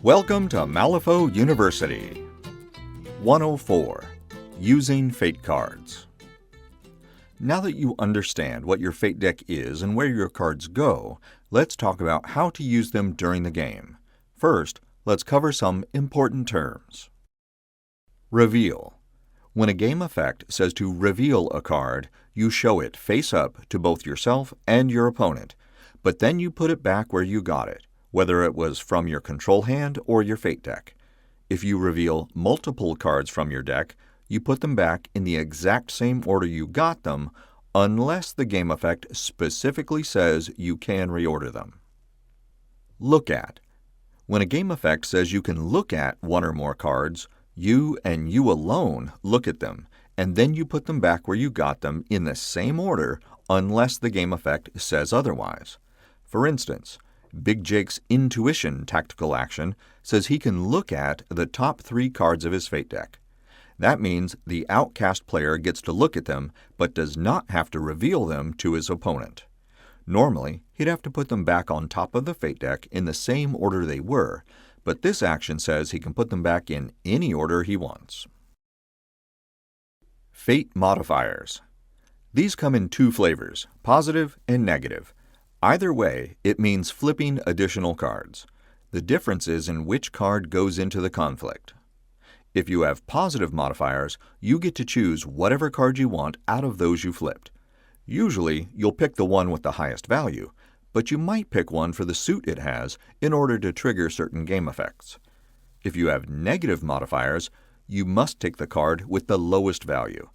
Welcome to Malifaux University. 104. Using Fate Cards. Now that you understand what your Fate deck is and where your cards go, let's talk about how to use them during the game. First, let's cover some important terms. Reveal. When a game effect says to reveal a card, you show it face up to both yourself and your opponent, but then you put it back where you got it, whether it was from your control hand or your Fate deck. If you reveal multiple cards from your deck, you put them back in the exact same order you got them, unless the game effect specifically says you can reorder them. Look at. When a game effect says you can look at one or more cards, you and you alone look at them, and then you put them back where you got them in the same order unless the game effect says otherwise. For instance, Big Jake's Intuition tactical action says he can look at the top 3 cards of his Fate deck. That means the outcast player gets to look at them, but does not have to reveal them to his opponent. Normally, he'd have to put them back on top of the Fate deck in the same order they were, but this action says he can put them back in any order he wants. Fate Modifiers. These come in 2 flavors, positive and negative. Either way, it means flipping additional cards. The difference is in which card goes into the conflict. If you have positive modifiers, you get to choose whatever card you want out of those you flipped. Usually, you'll pick the one with the highest value, but you might pick one for the suit it has in order to trigger certain game effects. If you have negative modifiers, you must take the card with the lowest value.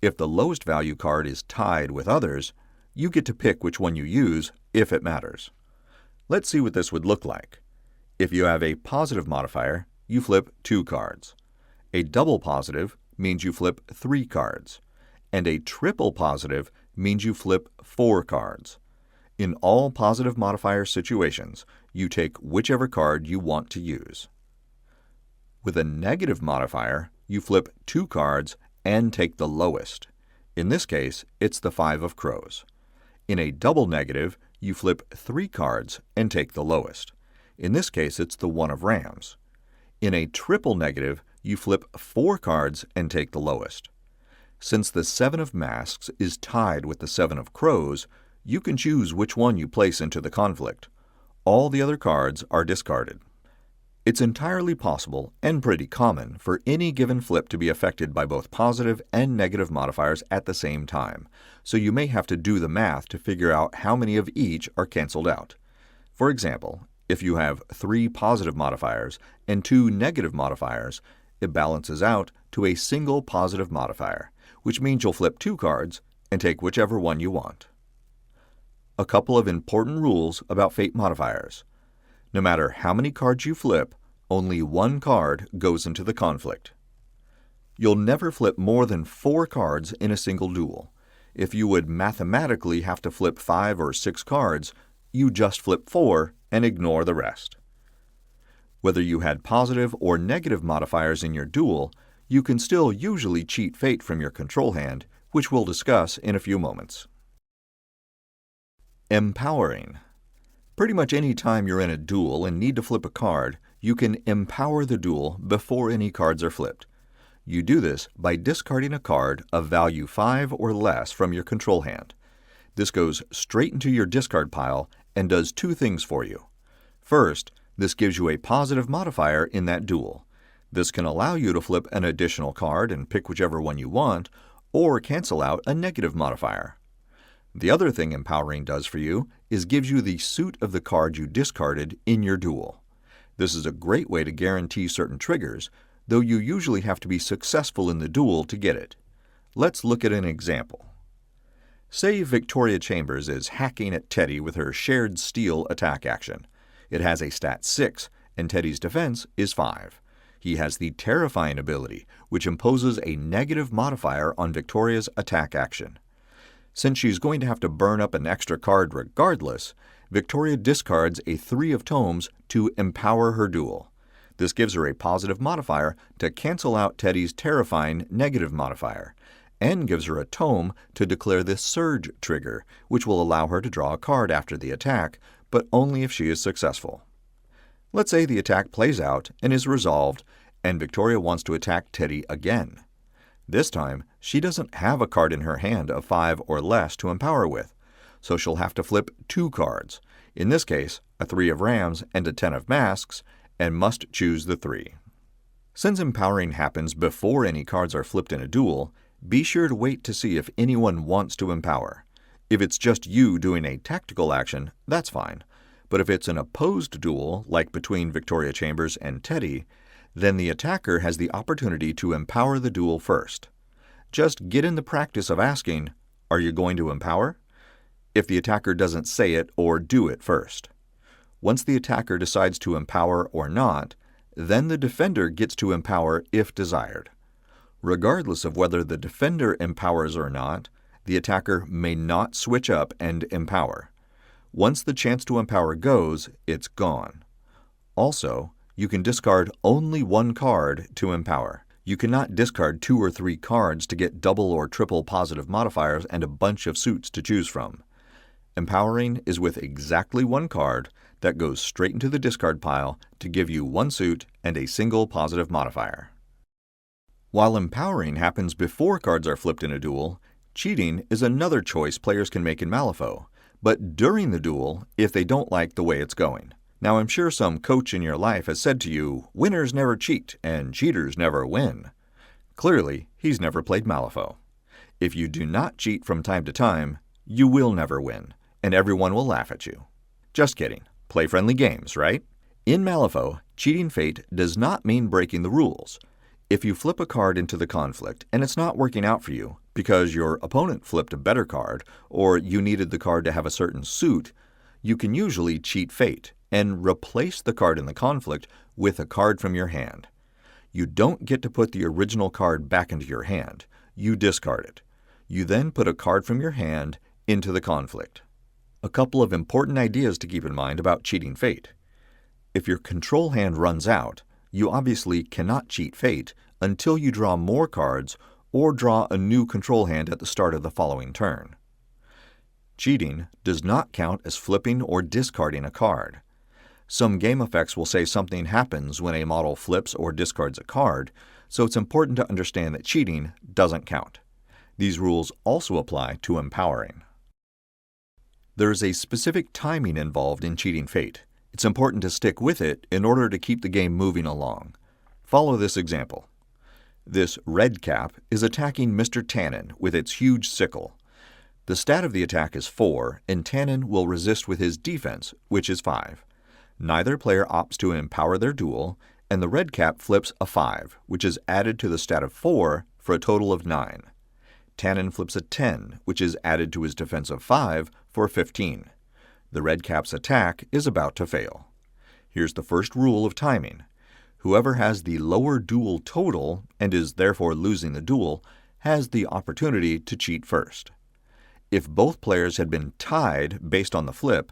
If the lowest value card is tied with others, you get to pick which one you use if it matters. Let's see what this would look like. If you have a positive modifier, you flip 2 cards. A double positive means you flip 3 cards. And a triple positive means you flip 4 cards. In all positive modifier situations, you take whichever card you want to use. With a negative modifier, you flip 2 cards and take the lowest. In this case, it's the 5 of Crows. In a double negative, you flip 3 cards and take the lowest. In this case, it's the 1 of Rams. In a triple negative, you flip 4 cards and take the lowest. Since the 7 of Masks is tied with the 7 of Crows, you can choose which one you place into the conflict. All the other cards are discarded. It's entirely possible, and pretty common, for any given flip to be affected by both positive and negative modifiers at the same time, so you may have to do the math to figure out how many of each are canceled out. For example, if you have 3 positive modifiers and 2 negative modifiers, it balances out to a single positive modifier, which means you'll flip 2 cards and take whichever one you want. A couple of important rules about Fate modifiers. No matter how many cards you flip, only 1 card goes into the conflict. You'll never flip more than 4 cards in a single duel. If you would mathematically have to flip 5 or 6 cards, you just flip 4 and ignore the rest. Whether you had positive or negative modifiers in your duel, you can still usually cheat Fate from your control hand, which we'll discuss in a few moments. Empowering. Pretty much any time you're in a duel and need to flip a card, you can empower the duel before any cards are flipped. You do this by discarding a card of value 5 or less from your control hand. This goes straight into your discard pile and does 2 things for you. First, this gives you a positive modifier in that duel. This can allow you to flip an additional card and pick whichever one you want, or cancel out a negative modifier. The other thing empowering does for you is gives you the suit of the card you discarded in your duel. This is a great way to guarantee certain triggers, though you usually have to be successful in the duel to get it. Let's look at an example. Say Victoria Chambers is hacking at Teddy with her Shared Steel attack action. It has a stat 6, and Teddy's defense is 5. He has the Terrifying ability, which imposes a negative modifier on Victoria's attack action. Since she's going to have to burn up an extra card regardless, Victoria discards a 3 of Tomes to empower her duel. This gives her a positive modifier to cancel out Teddy's Terrifying negative modifier, and gives her a tome to declare the Surge trigger, which will allow her to draw a card after the attack, but only if she is successful. Let's say the attack plays out and is resolved, and Victoria wants to attack Teddy again. This time, she doesn't have a card in her hand of 5 or less to empower with, so she'll have to flip 2 cards, in this case, a 3 of Rams and a 10 of Masks, and must choose the 3. Since empowering happens before any cards are flipped in a duel, be sure to wait to see if anyone wants to empower. If it's just you doing a tactical action, that's fine. But if it's an opposed duel, like between Victoria Chambers and Teddy, then the attacker has the opportunity to empower the duel first. Just get in the practice of asking, "Are you going to empower?" if the attacker doesn't say it or do it first. Once the attacker decides to empower or not, then the defender gets to empower if desired. Regardless of whether the defender empowers or not, the attacker may not switch up and empower. Once the chance to empower goes, it's gone. Also, you can discard only 1 card to empower. You cannot discard 2 or 3 cards to get double or triple positive modifiers and a bunch of suits to choose from. Empowering is with exactly 1 card that goes straight into the discard pile to give you 1 suit and a single positive modifier. While empowering happens before cards are flipped in a duel, cheating is another choice players can make in Malifaux, but during the duel if they don't like the way it's going. Now, I'm sure some coach in your life has said to you, "Winners never cheat and cheaters never win." Clearly, he's never played Malifaux. If you do not cheat from time to time, you will never win, and everyone will laugh at you. Just kidding. Play friendly games, right? In Malifaux, cheating fate does not mean breaking the rules. If you flip a card into the conflict and it's not working out for you because your opponent flipped a better card or you needed the card to have a certain suit, you can usually cheat fate and replace the card in the conflict with a card from your hand. You don't get to put the original card back into your hand. You discard it. You then put a card from your hand into the conflict. A couple of important ideas to keep in mind about cheating fate. If your control hand runs out, you obviously cannot cheat fate until you draw more cards or draw a new control hand at the start of the following turn. Cheating does not count as flipping or discarding a card. Some game effects will say something happens when a model flips or discards a card, so it's important to understand that cheating doesn't count. These rules also apply to empowering. There is a specific timing involved in cheating fate. It's important to stick with it in order to keep the game moving along. Follow this example. This red cap is attacking Mr. Tannen with its huge sickle. The stat of the attack is 4, and Tannen will resist with his defense, which is 5. Neither player opts to empower their duel, and the red cap flips a 5, which is added to the stat of 4 for a total of 9. Tannen flips a 10, which is added to his defense of 5 for 15. The red cap's attack is about to fail. Here's the first rule of timing. Whoever has the lower duel total, and is therefore losing the duel, has the opportunity to cheat first. If both players had been tied based on the flip,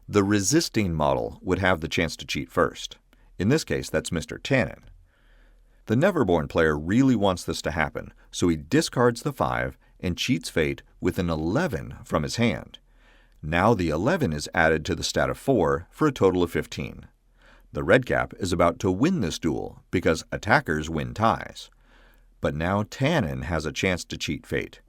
the resisting model would have the chance to cheat first. In this case, that's Mr. Tannen. The Neverborn player really wants this to happen, so he discards the 5 and cheats fate with an 11 from his hand. Now the 11 is added to the stat of 4 for a total of 15. The red cap is about to win this duel because attackers win ties. But now Tannen has a chance to cheat fate.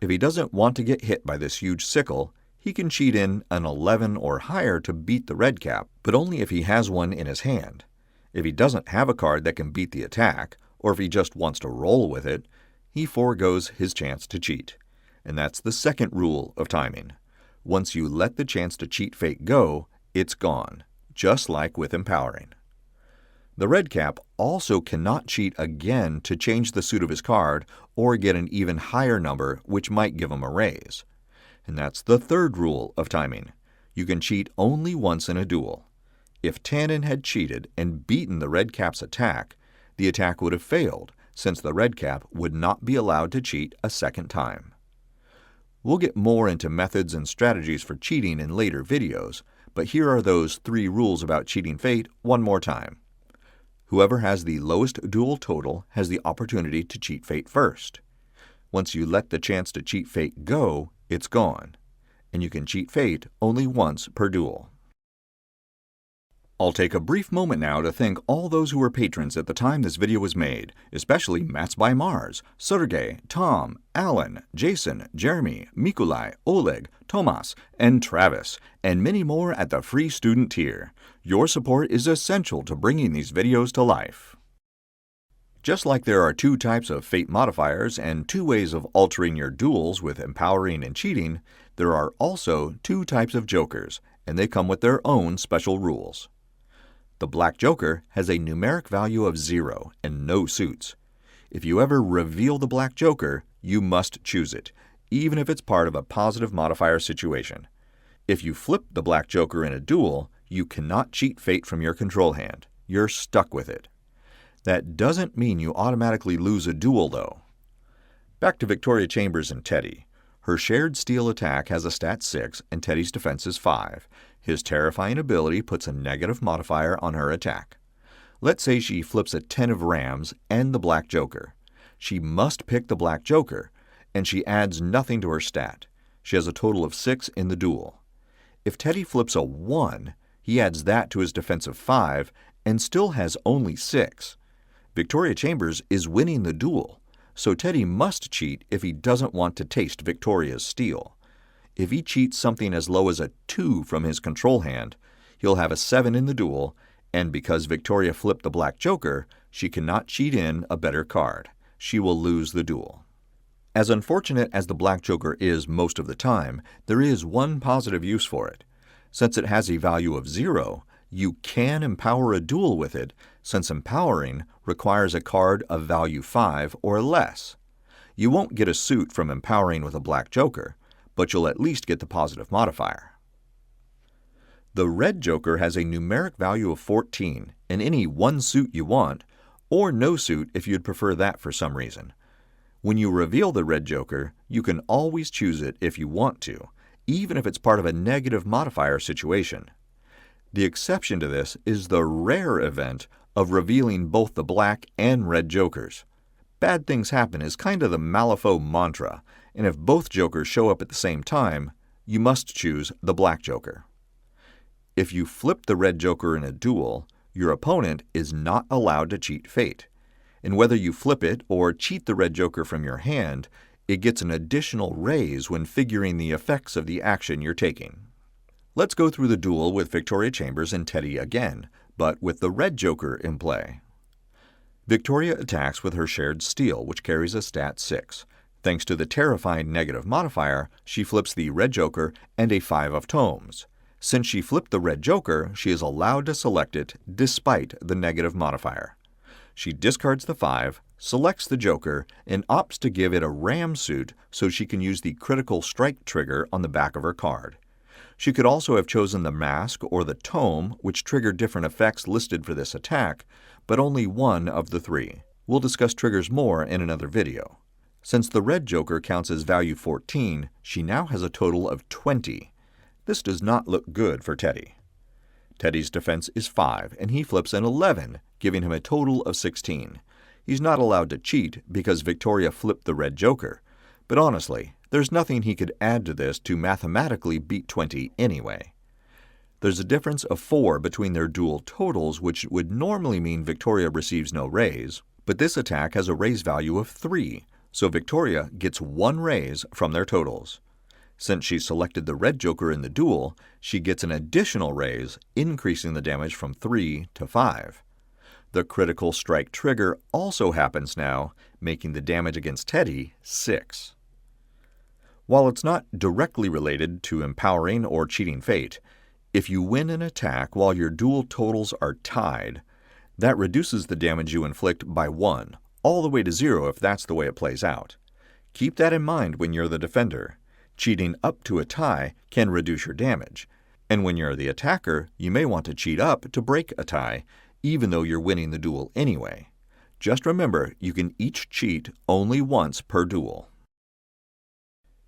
If he doesn't want to get hit by this huge sickle, he can cheat in an 11 or higher to beat the red cap, but only if he has one in his hand. If he doesn't have a card that can beat the attack, or if he just wants to roll with it, he foregoes his chance to cheat. And that's the second rule of timing. Once you let the chance to cheat fate go, it's gone, just like with empowering. The red cap also cannot cheat again to change the suit of his card or get an even higher number, which might give him a raise. And that's the third rule of timing. You can cheat only once in a duel. If Tannen had cheated and beaten the red cap's attack, the attack would have failed, since the red cap would not be allowed to cheat a second time. We'll get more into methods and strategies for cheating in later videos, but here are those 3 rules about cheating fate one more time. Whoever has the lowest duel total has the opportunity to cheat fate first. Once you let the chance to cheat fate go, it's gone, and you can cheat fate only once per duel. I'll take a brief moment now to thank all those who were patrons at the time this video was made, especially Mats by Mars, Sergey, Tom, Alan, Jason, Jeremy, Mikulai, Oleg, Tomas, and Travis, and many more at the free student tier. Your support is essential to bringing these videos to life. Just like there are two types of fate modifiers and two ways of altering your duels with empowering and cheating, there are also two types of jokers, and they come with their own special rules. The Black Joker has a numeric value of 0 and no suits. If you ever reveal the Black Joker, you must choose it, even if it's part of a positive modifier situation. If you flip the Black Joker in a duel, you cannot cheat fate from your control hand. You're stuck with it. That doesn't mean you automatically lose a duel, though. Back to Victoria Chambers and Teddy. Her shared steel attack has a stat 6 and Teddy's defense is 5. His terrifying ability puts a negative modifier on her attack. Let's say she flips a 10 of rams and the Black Joker. She must pick the Black Joker, and she adds nothing to her stat. She has a total of 6 in the duel. If Teddy flips a 1, he adds that to his defense of 5 and still has only 6. Victoria Chambers is winning the duel, so Teddy must cheat if he doesn't want to taste Victoria's steel. If he cheats something as low as a 2 from his control hand, he'll have a 7 in the duel, and because Victoria flipped the Black Joker, she cannot cheat in a better card. She will lose the duel. As unfortunate as the Black Joker is most of the time, there is one positive use for it. Since it has a value of 0, you can empower a duel with it, since empowering requires a card of value 5 or less. You won't get a suit from empowering with a Black Joker, but you'll at least get the positive modifier. The Red Joker has a numeric value of 14 and any one suit you want, or no suit if you'd prefer that for some reason. When you reveal the Red Joker, you can always choose it if you want to, even if it's part of a negative modifier situation. The exception to this is the rare event of revealing both the Black and Red Jokers. Bad things happen is kind of the Malifaux mantra, and if both Jokers show up at the same time, you must choose the Black Joker. If you flip the Red Joker in a duel, your opponent is not allowed to cheat fate. And whether you flip it or cheat the Red Joker from your hand, it gets an additional raise when figuring the effects of the action you're taking. Let's go through the duel with Victoria Chambers and Teddy again, but with the Red Joker in play. Victoria attacks with her shared steel, which carries a stat 6. Thanks to the terrifying negative modifier, she flips the Red Joker and a 5 of tomes. Since she flipped the Red Joker, she is allowed to select it despite the negative modifier. She discards the 5, selects the Joker, and opts to give it a ram suit so she can use the critical strike trigger on the back of her card. She could also have chosen the mask or the tome, which trigger different effects listed for this attack, but only one of the 3. We'll discuss triggers more in another video. Since the Red Joker counts as value 14, she now has a total of 20. This does not look good for Teddy. Teddy's defense is 5, and he flips an 11, giving him a total of 16. He's not allowed to cheat because Victoria flipped the Red Joker, but honestly, there's nothing he could add to this to mathematically beat 20 anyway. There's a difference of 4 between their dual totals, which would normally mean Victoria receives no raise, but this attack has a raise value of 3, so Victoria gets 1 raise from their totals. Since she selected the Red Joker in the duel, she gets an additional raise, increasing the damage from 3 to 5. The critical strike trigger also happens now, making the damage against Teddy 6. While it's not directly related to empowering or cheating fate, if you win an attack while your duel totals are tied, that reduces the damage you inflict by 1, all the way to 0 if that's the way it plays out. Keep that in mind when you're the defender. Cheating up to a tie can reduce your damage, and when you're the attacker, you may want to cheat up to break a tie, even though you're winning the duel anyway. Just remember, you can each cheat only once per duel.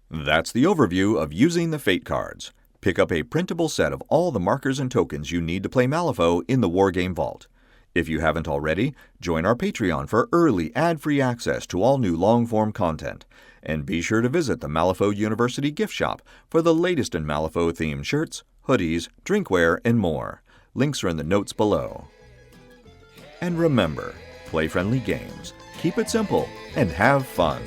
That's the overview of using the Fate cards. Pick up a printable set of all the markers and tokens you need to play Malifaux in the Wargame Vault. If you haven't already, join our Patreon for early ad-free access to all new long-form content. And be sure to visit the Malifaux University gift shop for the latest in Malifaux-themed shirts, hoodies, drinkware, and more. Links are in the notes below. And remember, play friendly games, keep it simple, and have fun.